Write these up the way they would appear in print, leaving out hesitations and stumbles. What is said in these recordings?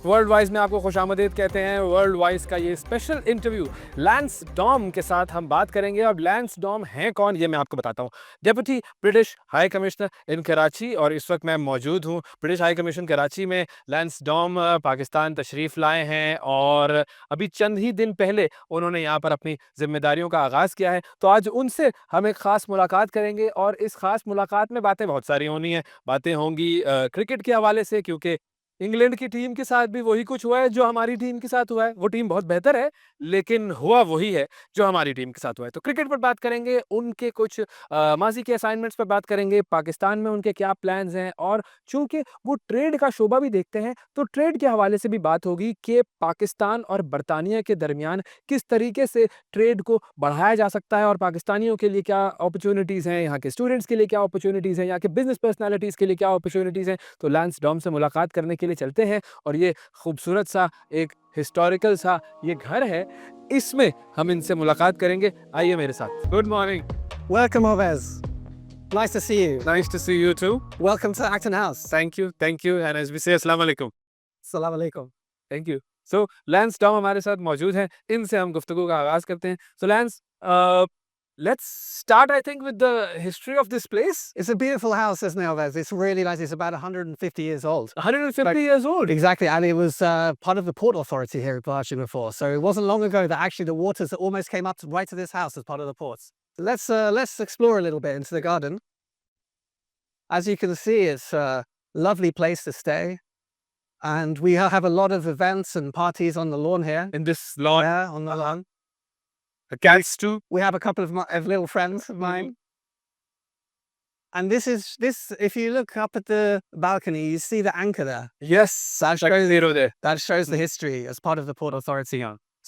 World wise में आपको खुशामदीद कहते हैं। वर्ल्ड वाइज का ये स्पेशल इंटरव्यू लैंस डॉम के साथ हम बात करेंगे। अब लैंस डॉम हैं कौन, ये मैं आपको बताता हूँ। डेप्यूटी ब्रिटिश हाई कमिश्नर इन कराची, और इस वक्त मैं मौजूद हूँ ब्रिटिश हाई कमीशन कराची में। लैंस डॉम पाकिस्तान तशरीफ़ लाए हैं और अभी चंद ही दिन पहले उन्होंने यहाँ पर अपनी जिम्मेदारियों का आगाज़ किया है। तो आज उनसे हम एक ख़ास मुलाकात करेंगे और इस ख़ास मुलाकात में बातें बहुत सारी होनी है। बातें होंगी क्रिकेट के हवाले से, क्योंकि इंग्लैंड की टीम के साथ भी वही कुछ हुआ है जो हमारी टीम के साथ हुआ है। वो टीम बहुत बेहतर है, लेकिन हुआ वही है जो हमारी टीम के साथ हुआ है। तो क्रिकेट पर बात करेंगे, उनके कुछ माजी के असाइनमेंट्स पर बात करेंगे, पाकिस्तान में उनके क्या प्लान्स हैं, और चूंकि वो ट्रेड का शोबा भी देखते हैं तो ट्रेड के हवाले से भी बात होगी कि पाकिस्तान और बरतानिया के दरमियान किस तरीके से ट्रेड को बढ़ाया जा सकता है और पाकिस्तानियों के लिए क्या अपॉर्चुनिटीज़ हैं, यहाँ के स्टूडेंट्स के लिए क्या अपॉर्चुनिटीज़ हैं, यहाँ के बिजनेस पर्सनैलिटीज़ के लिए क्या अपॉर्चुनिटीज़ हैं। तो लैंस डॉम से मुलाकात करने के लिए चलते हैं और ये खूबसूरत सा एक हिस्टोरिकल सा ये घर है, इसमें हम इनसे मुलाकात करेंगे। आइए मेरे साथ। Good morning. Welcome, Ovais. Nice to see you. Nice to see you too. Welcome to Acton House. Thank you and as we say अस्सलाम वालेकुम। Assalamu alaikum. Thank you. So लैंस डॉम हमारे साथ मौजूद हैं, इनसे हम गुफ्तगू का आगाज करते हैं। सो lens, let's start, I think, with the history of this place. It's a beautiful house, isn't it, Ovais? It's really nice. It's about 150 years old. 150 Like- years old. Exactly, and it was part of the Port Authority here in Karachi before. So it wasn't long ago that actually the waters almost came up right to this house as part of the ports. So let's explore a little bit into the garden. As you can see, it's a lovely place to stay. And we have a lot of events and parties on the lawn here. In this lawn, Yeah, on the lawn. cats too. We have a couple of little friends of mine. And if you look up at the balcony, you see the anchor there. Yes, That like shows, zero there. that shows the history as part of the Port Authority.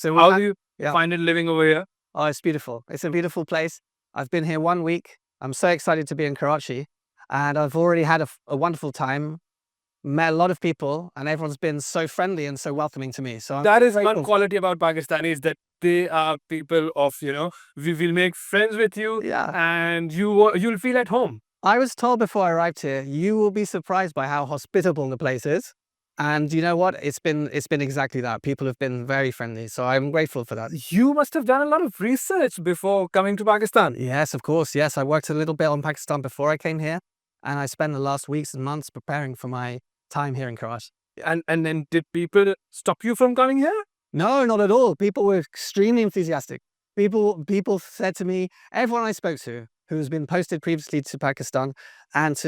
So How do you yeah. find it living over here? Oh, it's beautiful. It's a beautiful place. I've been here 1 week. I'm so excited to be in Karachi. And I've already had a wonderful time. Met a lot of people, and everyone's been so friendly and so welcoming to me. So I'm That is grateful. one quality about Pakistanis, that they are people of, we will make friends with you, Yeah. and you'll feel at home. I was told before I arrived here, you will be surprised by how hospitable the place is. And you know what? It's been exactly that. People have been very friendly. So I'm grateful for that. You must have done a lot of research before coming to Pakistan. Yes, of course. Yes, I worked a little bit on Pakistan before I came here. And I spent the last weeks and months preparing for my time here in Karachi. And then did people stop you from coming here? No, not at all. People were extremely enthusiastic. People said to me, everyone I spoke to who has been posted previously to Pakistan and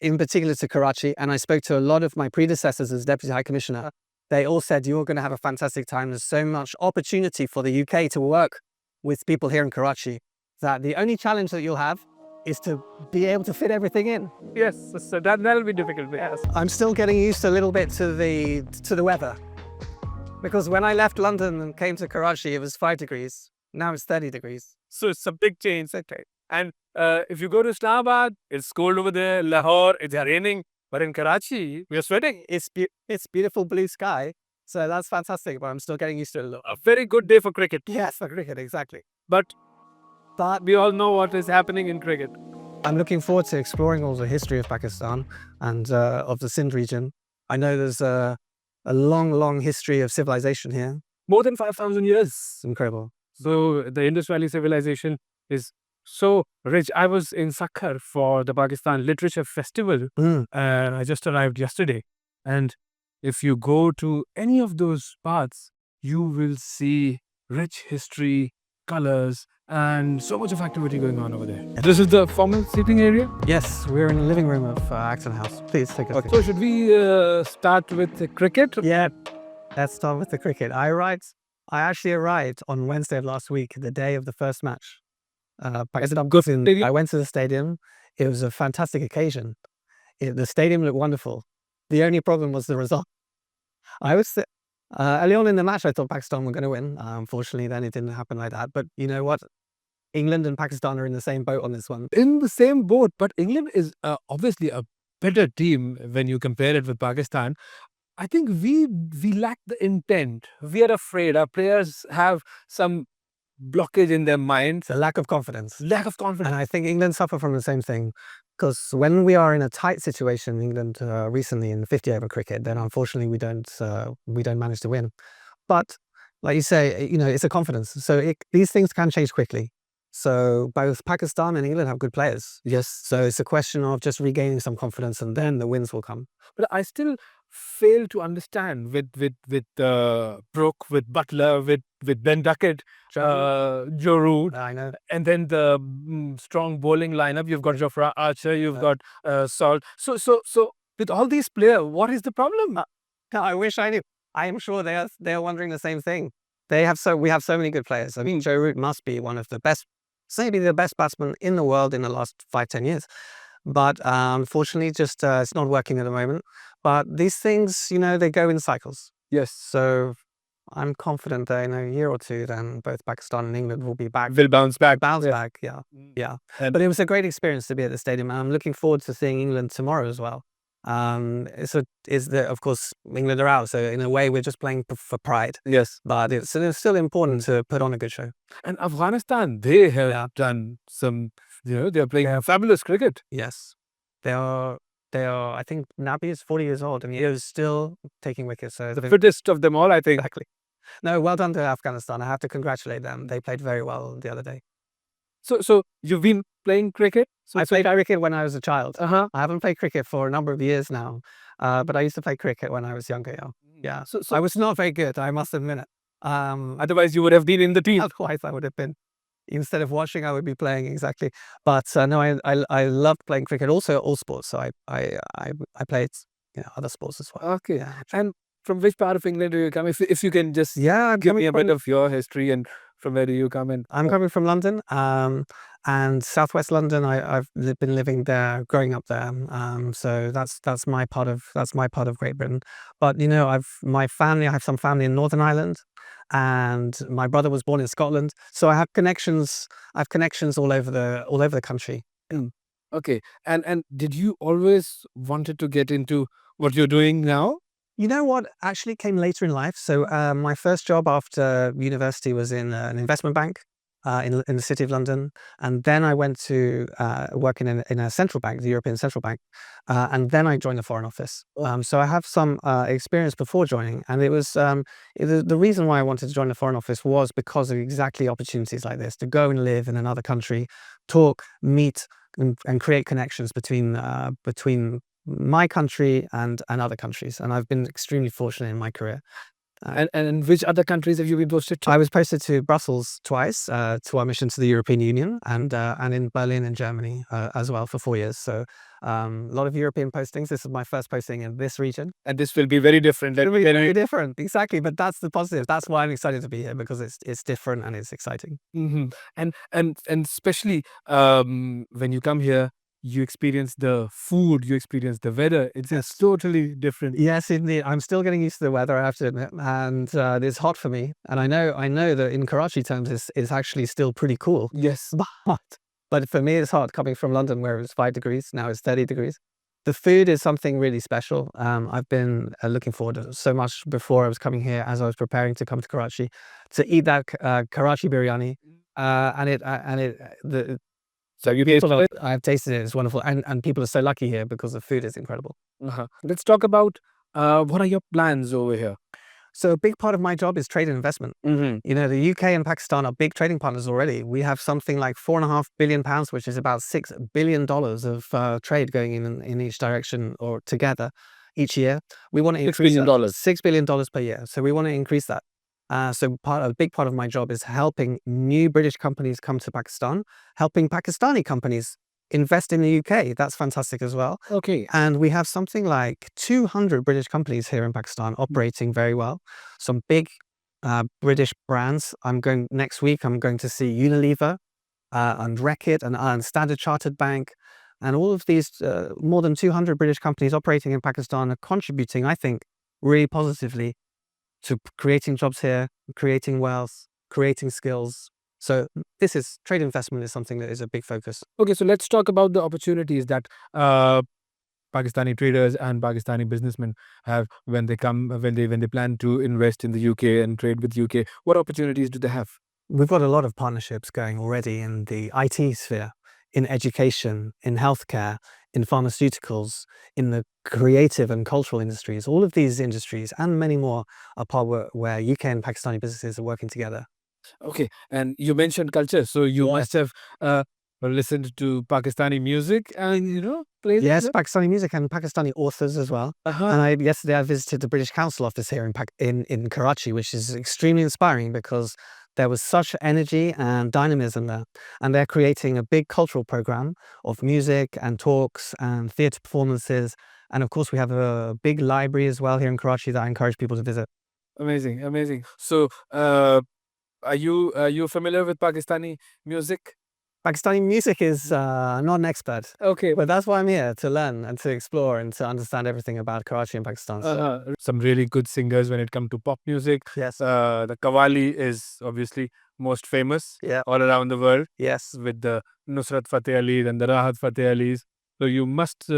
in particular to Karachi, and I spoke to a lot of my predecessors as Deputy High Commissioner, they all said, you're going to have a fantastic time. There's so much opportunity for the UK to work with people here in Karachi that the only challenge that you'll have is to be able to fit everything in. Yes, so that'll be difficult. Yes. I'm still getting used a little bit to the weather. Because when I left London and came to Karachi, it was 5 degrees. Now it's 30 degrees. So it's a big change. Okay. And if you go to Islamabad, it's cold over there. Lahore, it's raining. But in Karachi, we are sweating. It's beautiful blue sky. So that's fantastic, but I'm still getting used to it a little. A very good day for cricket. Yes, for cricket, exactly. But we all know what is happening in cricket. I'm looking forward to exploring all the history of Pakistan and of the Sindh region. I know there's a long, long history of civilization here. More than 5,000 years. It's incredible. So the Indus Valley civilization is so rich. I was in Sakkar for the Pakistan Literature Festival, and I just arrived yesterday. And if you go to any of those parts, you will see rich history, colors, and so much of activity going on over there. This is the formal seating area. Yes, we're in the living room of Acton House. Please take a seat. So should we start with the cricket? Yeah, let's start with the cricket. I actually arrived on Wednesday of last week, the day of the first match. Pakistan. I went to the stadium. It was a fantastic occasion. The stadium looked wonderful. The only problem was the result. Early on in the match, I thought Pakistan were going to win. Unfortunately, then it didn't happen like that. But you know what? England and Pakistan are in the same boat on this one. In the same boat, but England is obviously a better team when you compare it with Pakistan. I think we lack the intent. We are afraid. Our players have some blockage in their minds. It's a lack of confidence. Lack of confidence. And I think England suffer from the same thing. Because when we are in a tight situation in England recently in 50-over cricket, then unfortunately we don't manage to win. But like you say, it's a confidence. So these things can change quickly. So both Pakistan and England have good players. Yes. So it's a question of just regaining some confidence, and then the wins will come. But I still fail to understand with Brooke, with Butler, with Ben Duckett, Joe Root, I know. and then the strong bowling lineup. You've got Jofra Archer, you've got Salt. So with all these players, what is the problem? I wish I knew. I am sure they are wondering the same thing. We have so many good players. I mean, Joe Root must be one of the best, maybe the best batsman in the world in the last 5-10 years. But unfortunately, just it's not working at the moment. But these things, they go in cycles. Yes. So I'm confident that in a year or two, then both Pakistan and England will be back. Will bounce back. Bounce back, yeah. Yeah. And But it was a great experience to be at the stadium. And I'm looking forward to seeing England tomorrow as well. Of course, England are out, so in a way we're just playing for pride. yes. But it's still important to put on a good show. And Afghanistan, they have Yeah. done some, they're playing fabulous cricket. Yes, they are. I think Nabi is 40 years old, and he is still taking wickets. So The fittest of them all, I think. exactly. No, well done to Afghanistan. I have to congratulate them. They played very well the other day. So you've been playing cricket? I played cricket when I was a child. Uh-huh. I haven't played cricket for a number of years now, but I used to play cricket when I was younger. Yeah. So I was not very good, I must admit it. otherwise you would have been in the team. Otherwise, I would have been. Instead of watching, I would be playing, exactly. But no, I loved playing cricket. Also, all sports. So I played other sports as well. Okay. Yeah. And from which part of England do you come? If you can just I'm give me coming a bit of your history and from where do you come in? I'm coming from London, and Southwest London. I've been living there, growing up there. So that's my part of Great Britain. But I have some family in Northern Ireland, and my brother was born in Scotland. So I have connections. All over the country. Okay. And did you always wanted to get into what you're doing now? You know what actually came later in life? So my first job after university was in an investment bank in the city of London. And then I went to work in a central bank, the European Central Bank. And then I joined the Foreign Office. So I have some experience before joining. And it was the reason why I wanted to join the Foreign Office was because of exactly opportunities like this, to go and live in another country, talk, meet, and create connections between my country and other countries. And I've been extremely fortunate in my career. And which other countries have you been posted to? I was posted to Brussels twice to our mission to the European Union, and in Berlin and Germany as well for 4 years. So a lot of European postings. This is my first posting in this region. And this will be very different. It'll be very different, exactly. But that's the positive. That's why I'm excited to be here, because it's different and it's exciting. Mm-hmm. And especially when you come here, you experience the food, you experience the weather. It's totally different. Yes, indeed. I'm still getting used to the weather, I have to admit, and it's hot for me. And I know that in Karachi terms, it's actually still pretty cool. Yes. But for me, it's hot coming from London, where it was 5 degrees. Now it's 30 degrees. The food is something really special. I've been looking forward to so much before I was coming here, as I was preparing to come to Karachi, to eat that Karachi biryani. So you tasted it? I've tasted it. It's wonderful, and people are so lucky here because the food is incredible. Let's talk about what are your plans over here? So a big part of my job is trade and investment. The UK and Pakistan are big trading partners already. We have something like £4.5 billion, which is about $6 billion of trade going in each direction or together each year. We want to increase $6 billion per year. So we want to increase that. So a big part of my job is helping new British companies come to Pakistan, helping Pakistani companies invest in the UK. That's fantastic as well. Okay. And we have something like 200 British companies here in Pakistan operating very well. Some big British brands. Next week, I'm going to see Unilever and Reckitt and Standard Chartered Bank. And all of these more than 200 British companies operating in Pakistan are contributing, I think, really positively to creating jobs here, creating wealth, creating skills. So trade investment is something that is a big focus. Okay, so let's talk about the opportunities that Pakistani traders and Pakistani businessmen have when they plan to invest in the UK and trade with UK. What opportunities do they have? We've got a lot of partnerships going already in the IT sphere. in education, in healthcare, in pharmaceuticals, in the creative and cultural industries. All of these industries and many more are part where UK and Pakistani businesses are working together. Okay, and you mentioned culture, so you Yes. must have listened to Pakistani music and played Yes, it. Pakistani music and Pakistani authors as well. Uh-huh. And yesterday I visited the British Council office here in Karachi, which is extremely inspiring because there was such energy and dynamism there. And they're creating a big cultural program of music and talks and theatre performances. And of course, we have a big library as well here in Karachi that I encourage people to visit. Amazing, amazing. So, are you familiar with Pakistani music? Pakistani music is not an expert, Okay. but that's why I'm here, to learn and to explore and to understand everything about Karachi and Pakistan. So, Some really good singers when it comes to pop music. yes, The Qawwali is obviously most famous yeah, all around the world yes. with the Nusrat Fateh Ali's and the Rahat Fateh Ali's. So you must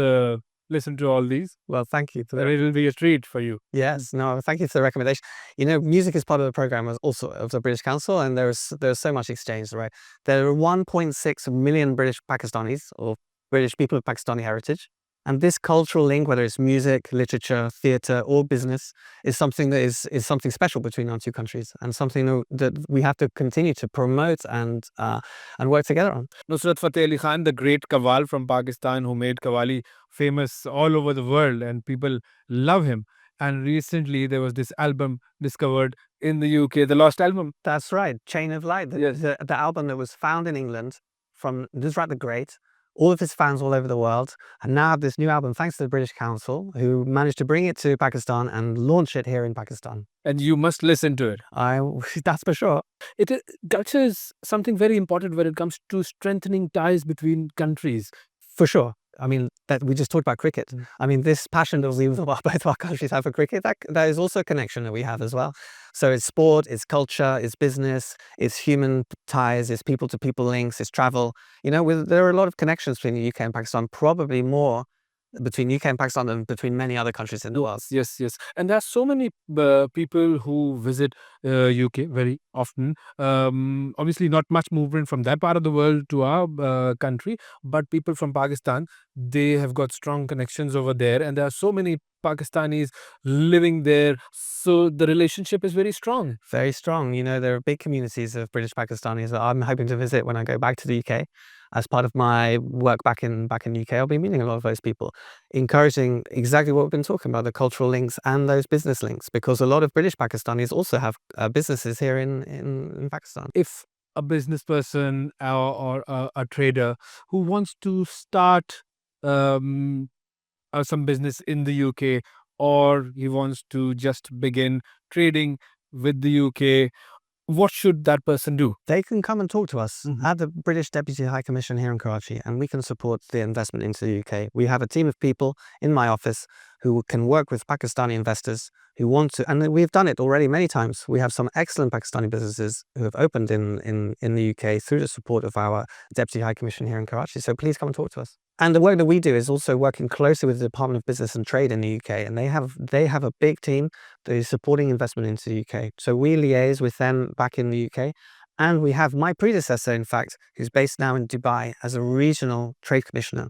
listen to all these. Well, thank you for And that. it will be a treat for you. Yes, no, thank you for the recommendation. You know, music is part of the program as also of the British Council, and there's so much exchange, right? There are 1.6 million British Pakistanis or British people of Pakistani heritage, and this cultural link, whether it's music, literature, theatre, or business, is something that is something special between our two countries, and something that we have to continue to promote and work together on. Nusrat Fateh Ali Khan, the great Qawwal from Pakistan who made Qawwali famous all over the world and people love him. And recently there was this album discovered in the UK, the Lost Album. That's right, Chain of Light, Yes. the album that was found in England from Nusrat the Great, all of his fans all over the world, and now have this new album thanks to the British Council, who managed to bring it to Pakistan and launch it here in Pakistan. And you must listen to it. That's for sure. Culture is something very important when it comes to strengthening ties between countries. For sure. I mean, that we just talked about cricket. I mean, this passion that both of our countries have for cricket, that is also a connection that we have as well. So it's sport, it's culture, it's business, it's human ties, it's people-to-people links, it's travel. You know, there are a lot of connections between the UK and Pakistan, probably more between UK and Pakistan than between many other countries in the world. Yes, yes. And there are so many people who visit UK very often. Obviously, not much movement from that part of the world to our country, but people from Pakistan, they have got strong connections over there. And there are so many Pakistanis living there. So the relationship is very strong. Very strong. You know, there are big communities of British Pakistanis that I'm hoping to visit when I go back to the UK. As part of my work back in the UK, I'll be meeting a lot of those people, encouraging exactly what we've been talking about, the cultural links and those business links, because a lot of British Pakistanis also have businesses here in Pakistan. If a business person or a trader who wants to start um, some business in the UK, or he wants to just begin trading with the UK, what should that person do? They can come and talk to us at the British Deputy High Commission here in Karachi, and we can support the investment into the UK. We have a team of people in my office who can work with Pakistani investors who want to, and we've done it already many times. We have some excellent Pakistani businesses who have opened in the UK through the support of our Deputy High Commission here in Karachi. So please come and talk to us. And the work that we do is also working closely with the Department of Business and Trade in the UK, and they have a big team that is supporting investment into the UK. So we liaise with them back in the UK, and we have my predecessor, in fact, who's based now in Dubai as a regional trade commissioner,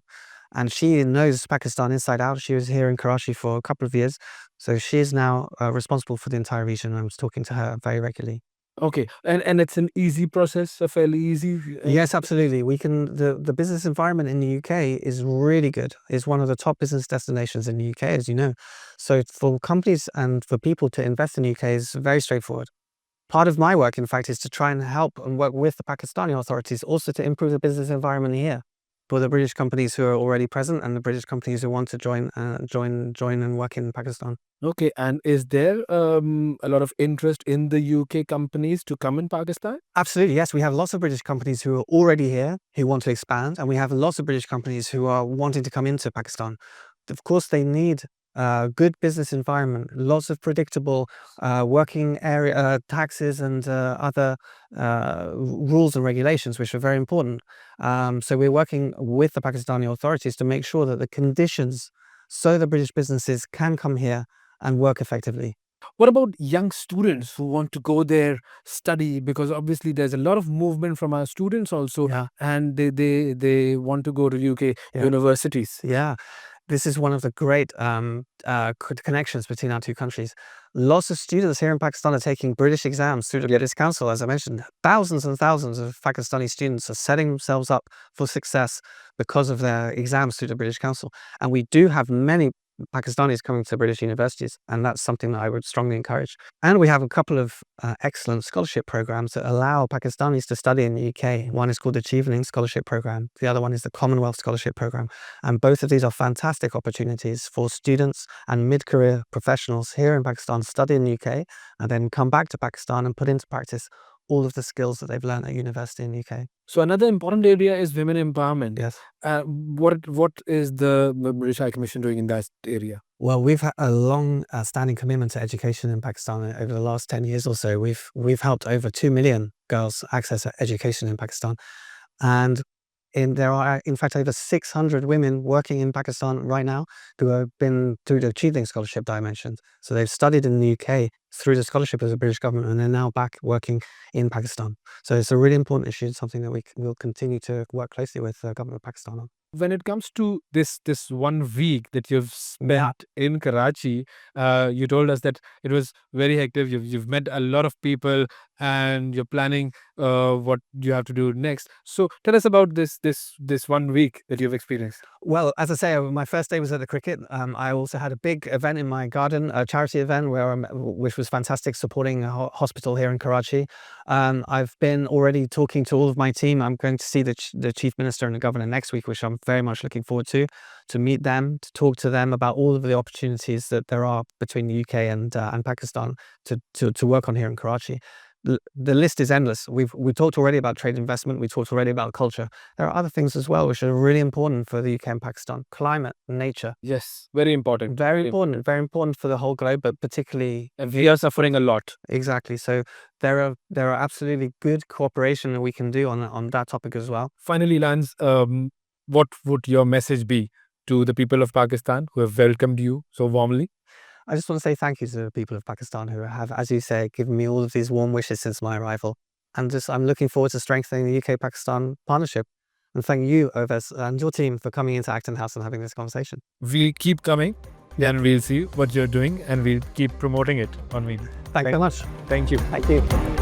and she knows Pakistan inside out. She was here in Karachi for a couple of years, so she is now responsible for the entire region. I was talking to her very regularly. Okay, and it's an easy process, a fairly easy. Yes, absolutely. We can. The business environment in the UK is really good. It's one of the top business destinations in the UK, as you know. So for companies and for people to invest in the UK is very straightforward. Part of my work, in fact, is to try and help and work with the Pakistani authorities also to improve the business environment here for the British companies who are already present and the British companies who want to join and work in Pakistan. Okay, and is there a lot of interest in the UK companies to come in Pakistan? Absolutely, yes. We have lots of British companies who are already here, who want to expand, and we have lots of British companies who are wanting to come into Pakistan. Of course, they need a good business environment, lots of predictable working area taxes and other rules and regulations, which are very important. So we're working with the Pakistani authorities to make sure that the conditions so the British businesses can come here and work effectively. What about young students who want to go there, study? Because obviously there's a lot of movement from our students also, Yeah. and they want to go to UK Yeah. universities. Yeah, this is one of the great connections between our two countries. Lots of students here in Pakistan are taking British exams through the British Council. As I mentioned, thousands and thousands of Pakistani students are setting themselves up for success because of their exams through the British Council. And we do have many Pakistanis coming to British universities, and that's something that I would strongly encourage. And we have a couple of excellent scholarship programs that allow Pakistanis to study in the UK. One is called the Achieving Scholarship Program. The other one is the Commonwealth Scholarship Program. And both of these are fantastic opportunities for students and mid-career professionals here in Pakistan to study in the UK and then come back to Pakistan and put into practice all of the skills that they've learned at university in the UK. So another important area is women empowerment. Yes. What is the British High Commission doing in that area? Well, we've had a long standing commitment to education in Pakistan over the last 10 years or so. We've helped over 2 million girls access education in Pakistan. And there are, in fact, over 600 women working in Pakistan right now who have been through the Achieving Scholarship dimension. So they've studied in the UK through the scholarship of the British government, and they're now back working in Pakistan. So it's a really important issue, something that we will continue to work closely with the government of Pakistan on. When it comes to this 1 week that you've spent in Karachi, you told us that it was very hectic. You've met a lot of people, and you're planning what you have to do next. So tell us about this 1 week that you've experienced. Well, as I say, my first day was at the cricket. I also had a big event in my garden, a charity event which was fantastic, supporting a hospital here in Karachi. I've been already talking to all of my team. I'm going to see the Chief Minister and the Governor next week, which I'm very much looking forward to meet them, to talk to them about all of the opportunities that there are between the UK and Pakistan to work on here in Karachi. The list is endless. We've talked already about trade investment. We talked already about culture. There are other things as well which are really important for the UK and Pakistan. Climate, nature. Yes, very important. Very important for the whole globe, but particularly. And we are suffering a lot. Exactly. So there are absolutely good cooperation that we can do on that topic as well. Finally, Lance, what would your message be to the people of Pakistan who have welcomed you so warmly? I just want to say thank you to the people of Pakistan who have, as you say, given me all of these warm wishes since my arrival. And I'm looking forward to strengthening the UK-Pakistan partnership. And thank you, Ovais, and your team for coming into Acton House and having this conversation. We'll keep coming, and we'll see what you're doing, and we'll keep promoting it on media. Thank you very much. Thank you. Thank you.